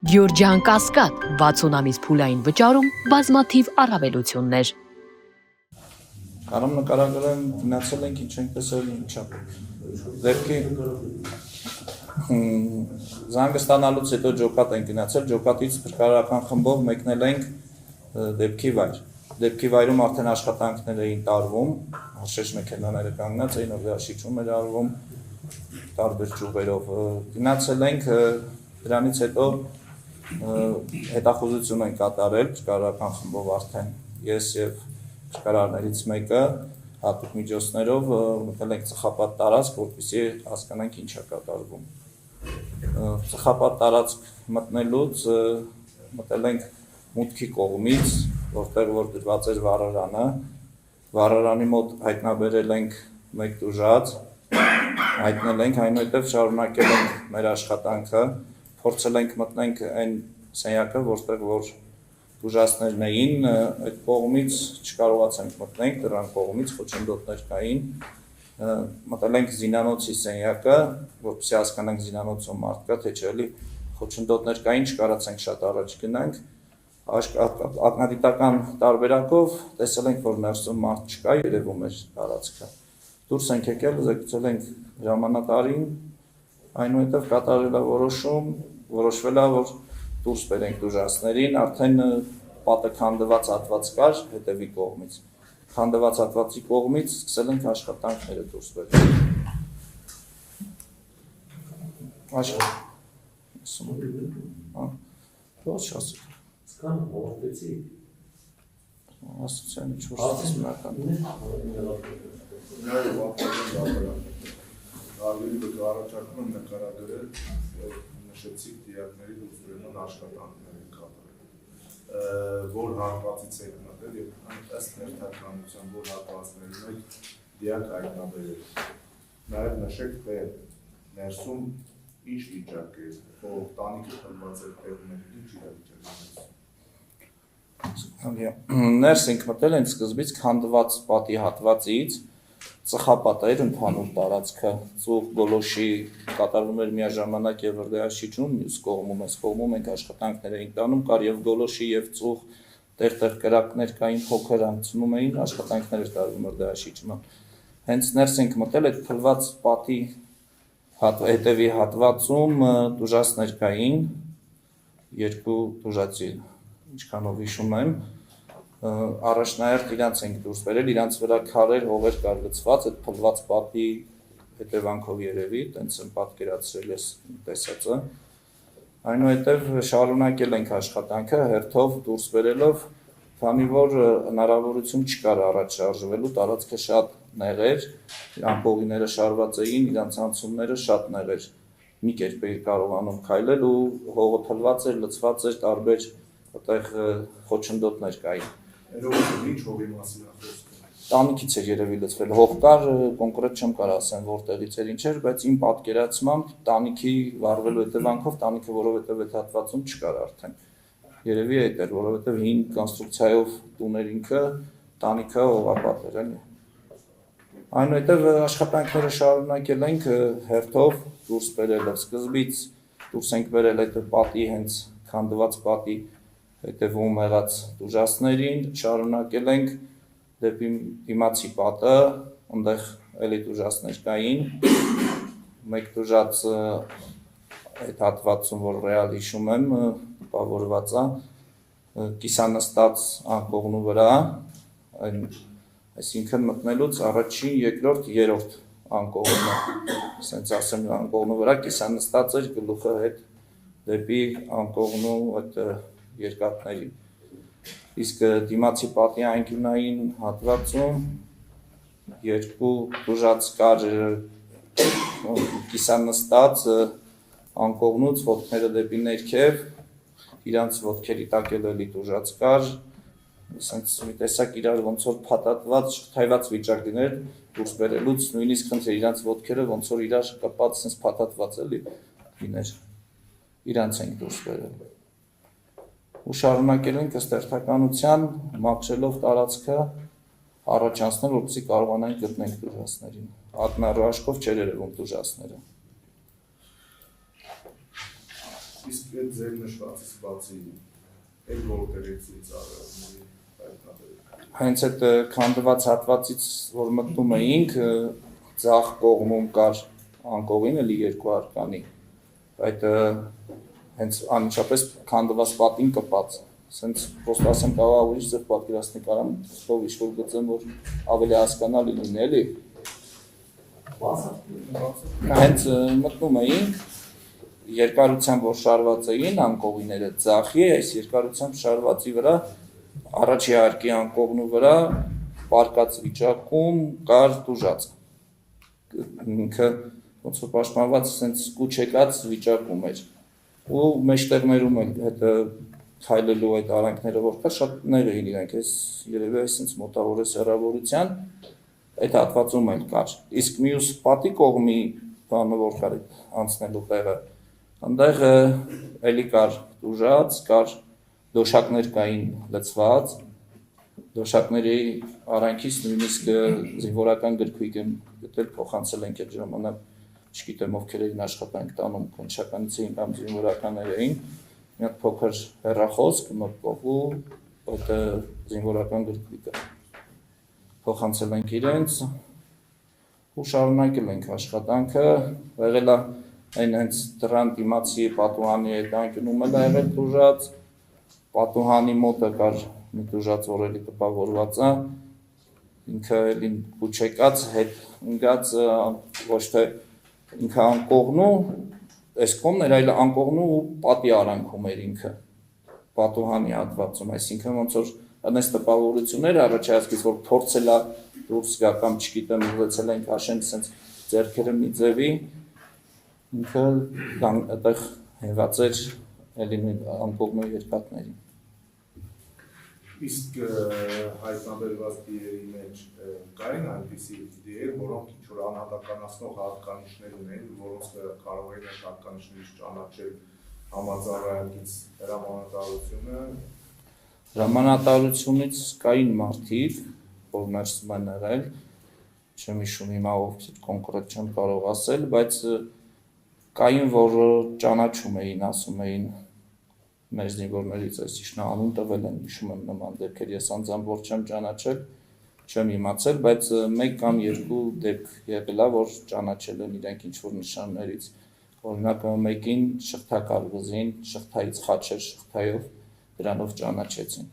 Գյորջյան Կասկադ 60 ամիս փուլային վճարում բազմաթիվ առավելություններ։ Կարամ նկարագրեմ գնացել ենք ինչ ենք տեսել ինչա։ Դեպքի զանգը ստանալուց հետո ջոկատ ենք գնացել, ջոկատից փրկարարական խմբով մեկնել ենք դեպքի վայր։ Դեպքի վայրում արդեն աշխատանքներ էին տարվում, հաշեշ մեքենաները կանգնած էին, օգտաշիչում էր արվում տարբեր ճյուղերով։ Գնացել ենք դրանից հետո հետախուզություն են կատարել փրկարարական խմբով արդեն ես եւ փրկարարներից մեկը հատուկ միջոցներով մտել ենք ծխապատ տարածք, որպեսզի հասկանանք ինչ է կատարվում։ Ծխապատ տարածք մտնելուց մտել ենք մուտքի կողմից, որտեղ որ դրված էր վառարանը, վառարանի մոտ հայտնաբերել ենք մեկ տուժած, հայտնել ենք, այնուհետև շարունակել ենք մեր աշխատանքը, փորձել ենք մտնենք այն սենյակը, որտեղ որ տուժածներն էին, այդ կողմից չկարողացանք մտնենք, դրան կողմից խոչընդոտներ կային, մտել ենք զինանոցի սենյակը, որպեսզի հասկանանք զինանոցում մարդ կա, թե չէ, էլի խոչընդոտներ կային, չկարողացանք շատ առաջ գնանք, ակնադիտական տարբերակով տեսել ենք, որ ներսում մարդ չկա, երևում էր տարածքը։ Դուրս ենք եկել, զեկուցել ենք հրամանատարին, այնուհետև կատարել է որոշում, որոշվել է, որ դուրս բերենք տուժածներին, արդեն պատը քանդված հատված կար հետևի կողմից։ Քանդված հատվածի կողմից սկսել ենք աշխատանքները դուրս բերել։ Ոչ ասել։ Սկան ողջեցի։ Ասացիան ինչ-որ սպասմնական։ Նաև ավելի բգ առաջարկում եմ նկարագրել նշեցիք դիակների դուրսբերման աշխատանքների կատարել, որ հատվածից եք մտել և ըստ ներթականության, որ հատվածներում եք դիակ հայտնաբերել։ Նաև նշեք, թե ներսում ինչ վիճակ է, ով տանիքը խմված է տեղում եք, ինչ իրավիճակում։ Ներս ենք մտել են սկզբից քանդված պատի հատվածից, ծխապատ էր ընդհանուր տարածքը, ծուղ գոլոշի կատարվում էր միաժամանակ եւ վրդեաշիջում, մյուս կողմում այս կողմում ենք աշխատանքներ էինք տանում, կար եւ գոլոշի եւ ծուղ տեղ-տեղ կրակներ կային, փոքր անցնում էին, աշխատանքներ էր տարվում վրդեաշիջման։ Հենց ներս ենք մտել այդ փլված պատի հետևի հատվածում տուժածներ կային, երկու տուժածի, ինչքանով հիշում եմ, առաջնահերթ իրանց ենք դուրս բերել, իրանց վրա քարեր, հողեր կար գցված, այդ փլված պատի հետևանքով երևի, տենց եմ պատկերացրել ես տեսածը, այնուհետև շարունակել ենք աշխատանքը, հերթով դուրս բերելով, քանի որ հնարավորություն չկար առաջ շարժվելու, տարածքը շատ նեղ էր, ամպողիները շարված էին, իրանց անցումները շատ նեղ էր, մի կերպ էի կարողանում քայլել ու հողը փլված էր, լցված էր, տարբեր այդտեղ խոչընդոտներ կային։ Ինչ հողի մասին է խոսքը։ Տանիքից էր երևի լցվել, հող կար, կոնկրետ չեմ կարող ասեմ որտեղից էր ինչ էր, բայց իմ պատկերացմամբ տանիքի վառվելու հետևանքով տանիքը որովհետև այդ հատվածում չկար արդեն։ Երևի այդ էր, որովհետև հին կոնստրուկցիայով տուներ ինքը, տանիքը հողապատ էր, էլի։ Այնուհետև աշխատանքները շարունակել ենք հերթով դուրս բերելով, սկզբից դուրս ենք բերել այդ պատի հենց քանդված պատի հետևում եղած տուժածներին, շարունակել ենք դեպի դիմացի պատը, այնտեղ էլի տուժածներ կային, մեկ տուժած այդ հատվածում, որ ռեալ հիշում եմ, տպավորված է, կիսանստած անկողնու վրա, այսինքն մտնելուց առաջին, երկրորդ, երրորդ անկողնը, ասենց ասեմ անկողնու վրա կիսանստած էր գլուխը հետ դեպի անկողնու այդ երկաթներին, իսկ դիմացի պատի անկյունային հատվածում երկու տուժած կար կիսանստած անկողնուց ոտքները դեպի ներքև, իրանց ոտքերի տակ էլի տուժած կար, ասենց մի տեսակ իրար ոնց որ փաթաթված, շղթայված վիճակ լիներ դուրս բերելուց, նույնիսկ խնդրեր իրանց ոտքերը ոնց որ իրար կապած ասենց փաթաթված էլի լիներ, իրանց ենք դուրս բերել։ Ու շարունակել ենք ըստ հերթականության մաքրելով տարածքը առաջ անցնել, որպեսզի կարողանանք գտնենք տուժածներին։ Ակնառու աչքով չէր երևում տուժածները։ Իսկ այդ ձեր նշվածից բացի այդ որտեղից ծառայողների հայտնաբերել։ Հենց այդ քանդված հատվածից, որ մտնում էինք, ձախ կողմում կար անկողին էլի երկու արկանի, այդ հենց անմիջապես քանդված պատին կպած, սենց պրոստը ասեմ կարող ուրիշ ձև պատկերացնի կարամ, ով ինչ-որ գծեմ, որ ավելի հասկանալի լինի, էլի։ Հենց մտնում էինք, երկարությամբ որ շարված էին անկողիները ձախի, այս երկարությամբ շարվածի վրա, առաջի հարկի անկողնու վրա, պարկած վիճակում կար տուժած, ինքը ոնց որ պաշտպանված սենց կուչ եկած վիճակում էր, ու մեջտեղներում էլ հետը քայլելու այդ արանքները որ կա, շատ նեղ էին իրանք, այս երևի այսինց մոտավորես հեռավորության, այդ հատվածում էլ կար, իսկ մյուս պատի կողմի բանը որ կար անցնելու տեղը, այնտեղ էլի կար տուժած, կար դոշակներ կային լցված, դոշակների արանքից նույնիսկ զինվորական գրքույկ եմ գտել, փոխանցել ենք այդ ժամանակ, չգիտեմ ովքեր էին աշխատանք տանում, քննչականից էին կամ զինվորականներ էին, մի հատ փոքր հեռախոսք մտկով ու այդ զինվորական գրքույկը փոխանցել ենք իրենց ու շարունակել ենք աշխատանքը, եղել է այն հենց դրան դիմացի պատուհանի այդ անկյունում էլ եղել տուժած, պատուհանի մոտը կար մի տուժած որ էլի տպավորված է, ինքը էլի կուչ եկած, հետ ընկած ոչ թե ինքը անկողնու, այս կողմն էր, այլ անկողնու ու պատի արանքում էր ինքը, պատուհանի հատվածում, այսինքն ոնց որ այս տպավորությունները առաջացած, որ փորձել է դուրս գա կամ չգիտեմ ուղղեցել ենք հաշեն սենց ձեռքերը մի ձևի, ինքը այդտեղ հենված էր էլի անկողնու երկաթներին։ Իսկ հայտնաբերված դիերի մեջ կային այնպիսի դիեր, որոնք ինչ-որ անհատականացնող հատկանիշներ ունեն, որոնց կարող էին այդ հատկանիշներից ճանաչել համաձայնագից հրամանատարությունը։ Հրամանատարությունից կային մարդիկ, որ ներսում են եղել, չեմ հիշում հիմա ովքեր կոնկրետ չեմ կարող ասել, բայց կային, որ ճանաչում էին, ասում էին մեր զինվորներից այս ճիշտ անուն տվել են, հիշում եմ նման դեպքեր, ես անձամբ որ չեմ ճանաչել, չեմ իմացել, բայց մեկ կամ երկու դեպք եղել է, որ ճանաչել են իրենք ինչ-որ նշաններից, օրինակ մեկին շղթա կար վզին, շղթայից խաչ էր շղթայով, դրանով ճանաչեցին։